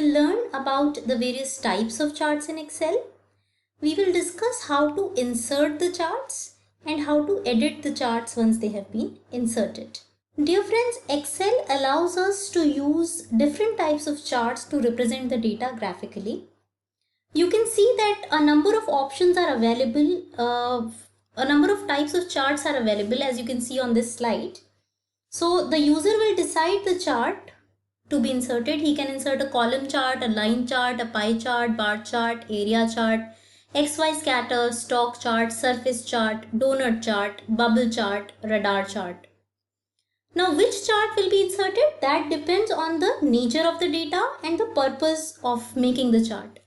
will learn about the various types of charts in Excel. We will discuss how to insert the charts and how to edit the charts once they have been inserted. Dear friends, Excel allows us to use different types of charts to represent the data graphically. You can see that a number of options are available, a number of types of charts are available as you can see on this slide. So the user will decide the chart to be inserted. He can insert a column chart, a line chart, a pie chart, bar chart, area chart, XY scatter, stock chart, surface chart, donut chart, bubble chart, radar chart. Now which chart will be inserted? That depends on the nature of the data and the purpose of making the chart.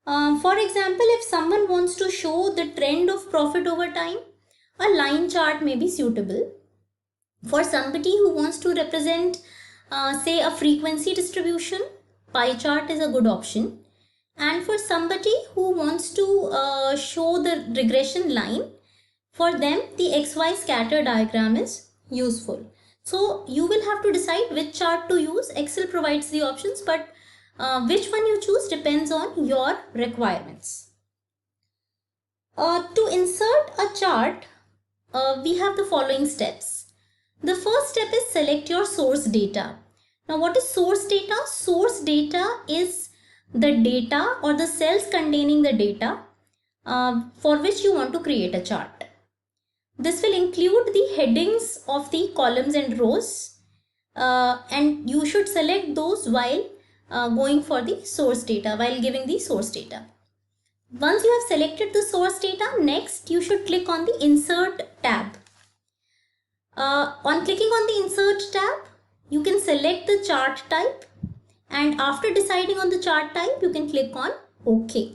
For example, if someone wants to show the trend of profit over time, a line chart may be suitable. For somebody who wants to represent say a frequency distribution, pie chart is a good option. And for somebody who wants to show the regression line, for them the XY scatter diagram is useful. So you will have to decide which chart to use. Excel provides the options, but which one you choose depends on your requirements. To insert a chart, we have the following steps. The first step is select your source data. Now what is source data? Source data is the data or the cells containing the data for which you want to create a chart. This will include the headings of the columns and rows, and you should select those while going for the source data, while giving the source data. Once you have selected the source data, next you should click on the Insert tab. On clicking on the Insert tab, you can select the chart type, and after deciding on the chart type, you can click on OK.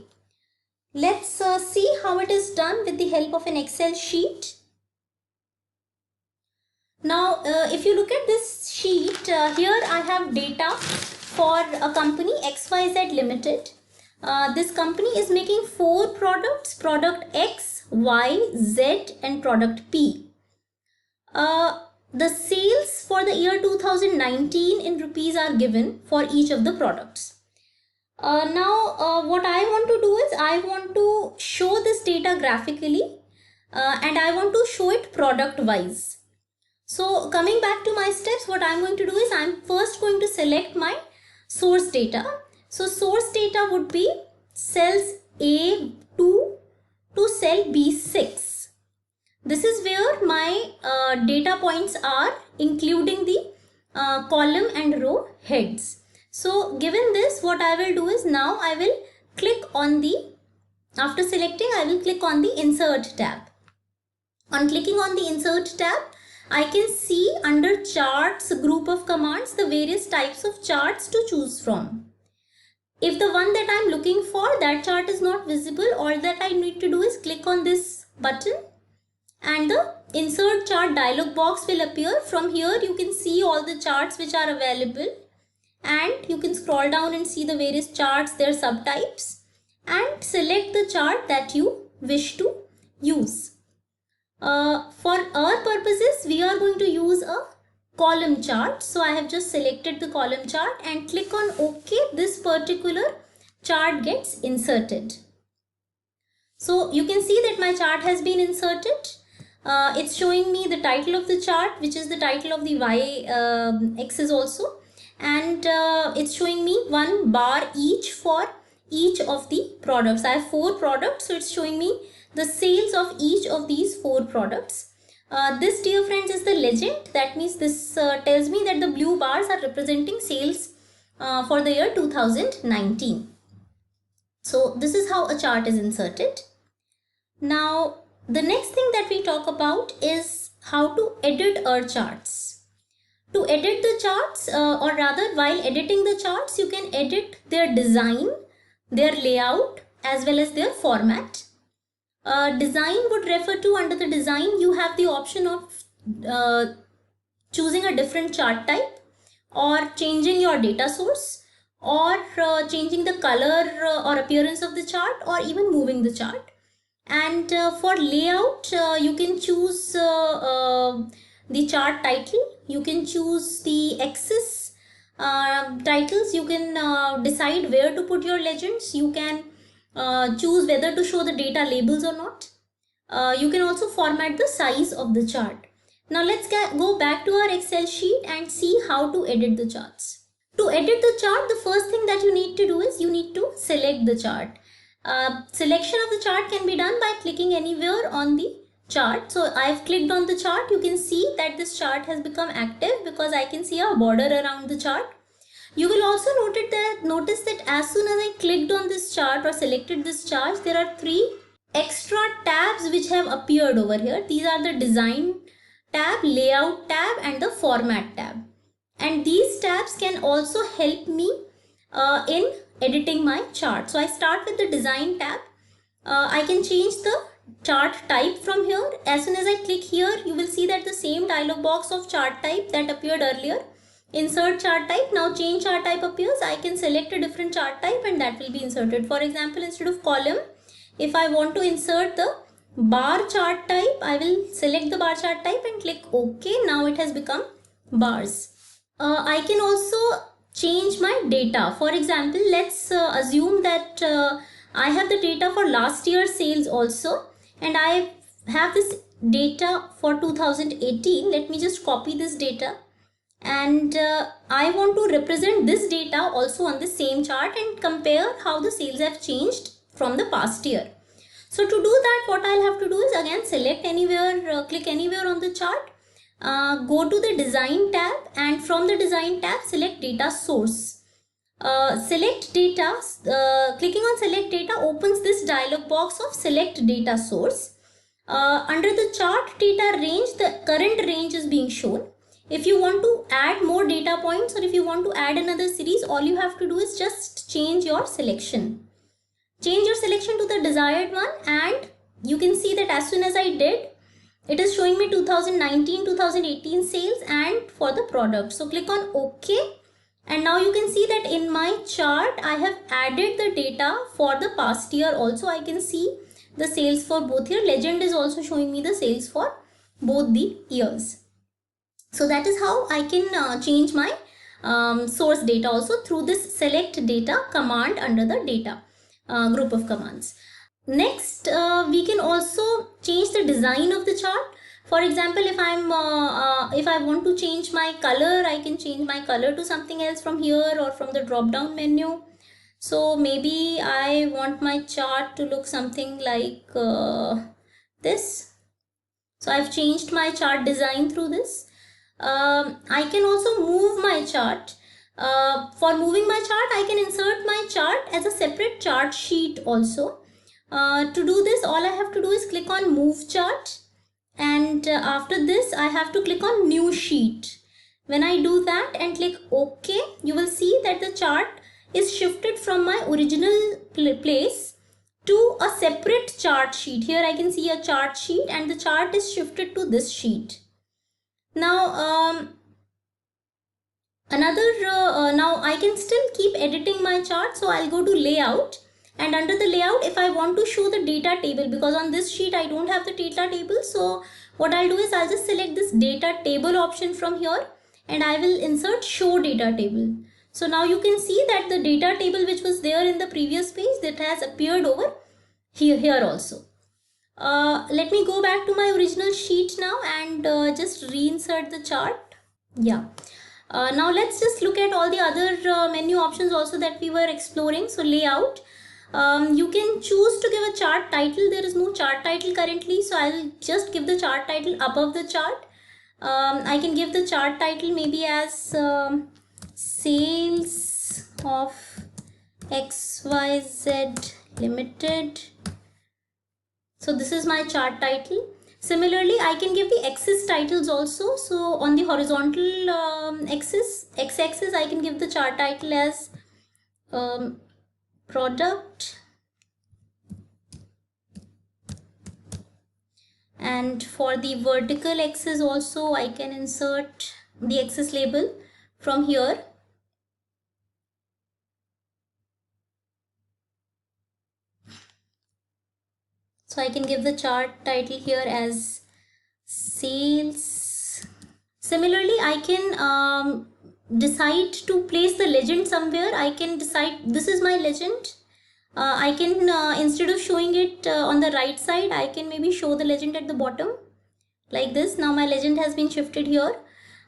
Let's see how it is done with the help of an Excel sheet. Now, if you look at this sheet, here I have data for a company XYZ Limited. This company is making 4 products, product X, Y, Z and product P. The sales for the year 2019 in rupees are given for each of the products. Now what I want to do is I want to show this data graphically and I want to show it product wise. So coming back to my steps, what I'm going to do is I'm first going to select my source data. So source data would be cells A2 to cell B6. This is where my data points are, including the column and row heads. So given this, what I will do is now I will click on the, after selecting, I will click on the Insert tab. On clicking on the Insert tab, I can see under charts group of commands the various types of charts to choose from. If the one that I'm looking for, that chart is not visible, all that I need to do is click on this button and the Insert Chart dialog box will appear. From here you can see all the charts which are available, and you can scroll down and see the various charts, their subtypes, and select the chart that you wish to use. For our purposes, we are going to use a column chart. So I have just selected the column chart and click on OK. This particular chart gets inserted. So you can see that my chart has been inserted. It's showing me the title of the chart, which is the title of the Y axis also. And it's showing me 1 bar each for each of the products. I have 4 products, so it's showing me the sales of each of these 4 products. This, dear friends, is the legend. That means this tells me that the blue bars are representing sales for the year 2019. So this is how a chart is inserted. Now the next thing that we talk about is how to edit our charts. To edit the charts, or rather while editing the charts, you can edit their design, their layout as well as their format. Design would refer to, under the design you have the option of choosing a different chart type, or changing your data source, or changing the color or appearance of the chart, or even moving the chart. And for layout, you can choose the chart title, you can choose the axis, titles, you can decide where to put your legends. You can choose whether to show the data labels or not. You can also format the size of the chart. Now let's go back to our Excel sheet and see how to edit the charts. To edit the chart, the first thing that you need to do is you need to select the chart. Selection of the chart can be done by clicking anywhere on the chart. So I've clicked on the chart. You can see that this chart has become active because I can see a border around the chart. You will also notice that as soon as I clicked on this chart or selected this chart, there are 3 extra tabs which have appeared over here. These are the design tab, layout tab and the format tab. And these tabs can also help me in editing my chart. So I start with the design tab. I can change the chart type from here. As soon as I click here, you will see that the same dialog box of chart type that appeared earlier, insert chart type, now change chart type appears. I can select a different chart type and that will be inserted. For example, instead of column, if I want to insert the bar chart type, I will select the bar chart type and click OK. Now it has become bars. I can also change my data. For example, let's assume that I have the data for last year's sales also, and I have this data for 2018. Let me just copy this data, and I want to represent this data also on the same chart and compare how the sales have changed from the past year. So to do that, what I'll have to do is again select anywhere, click anywhere on the chart, go to the design tab, and from the design tab select data source. Select data, clicking on select data opens this dialog box of select data source. Under the chart data range, the current range is being shown. If you want to add more data points or if you want to add another series, all you have to do is just change your selection. Change your selection to the desired one, and you can see that as soon as I did, it is showing me 2019-2018 sales and for the product. So click on OK, and now you can see that in my chart I have added the data for the past year also. I can see the sales for both here. Legend is also showing me the sales for both the years. So that is how I can change my source data also through this select data command under the data group of commands. Next, we can also change the design of the chart. For example, if I want to change my color, I can change my color to something else from here or from the drop down menu. So maybe I want my chart to look something like this. So I've changed my chart design through this. I can also move my chart. For moving my chart, I can insert my chart as a separate chart sheet also. To do this, all I have to do is click on move chart, and after this I have to click on new sheet. When I do that and click OK, you will see that the chart is shifted from my original place to a separate chart sheet. Here I can see a chart sheet and the chart is shifted to this sheet. Now now I can still keep editing my chart, so I'll go to layout, and under the layout, if I want to show the data table, because on this sheet I don't have the data table, so what I'll do is I'll just select this data table option from here and I will insert show data table. So now you can see that the data table which was there in the previous page, that has appeared over here also. Let me go back to my original sheet now and just reinsert the chart. Yeah. Now let's just look at all the other menu options also that we were exploring. So layout, you can choose to give a chart title. There is no chart title currently, so I'll just give the chart title above the chart. I can give the chart title maybe as sales of XYZ Limited. So this is my chart title. Similarly, I can give the axis titles also. So on the horizontal x-axis, I can give the chart title as product, and for the vertical axis also I can insert the axis label from here. So I can give the chart title here as sales. Similarly, I can decide to place the legend somewhere, I can decide this is my legend. I can instead of showing it on the right side, I can maybe show the legend at the bottom like this. Now my legend has been shifted here.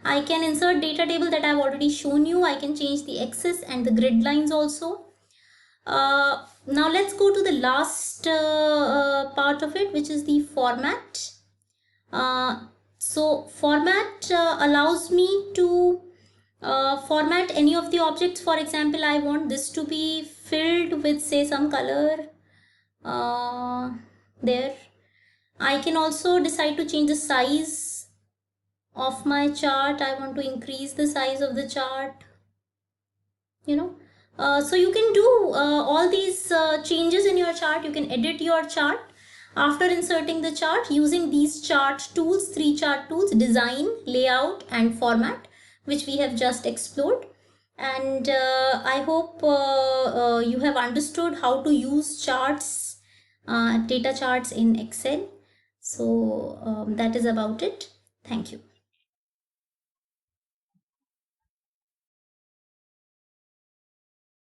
I can insert data table that I've already shown you. I can change the axis and the grid lines also. Now let's go to the last part of it, which is the format. So format allows me to format any of the objects. For example, I want this to be filled with, say, some color there. I can also decide to change the size of my chart. I want to increase the size of the chart, you know. So you can do all these changes in your chart. You can edit your chart after inserting the chart using these chart tools, 3 chart tools: design, layout and format, which we have just explored. And I hope you have understood how to use charts, data charts in Excel. So that is about it. Thank you.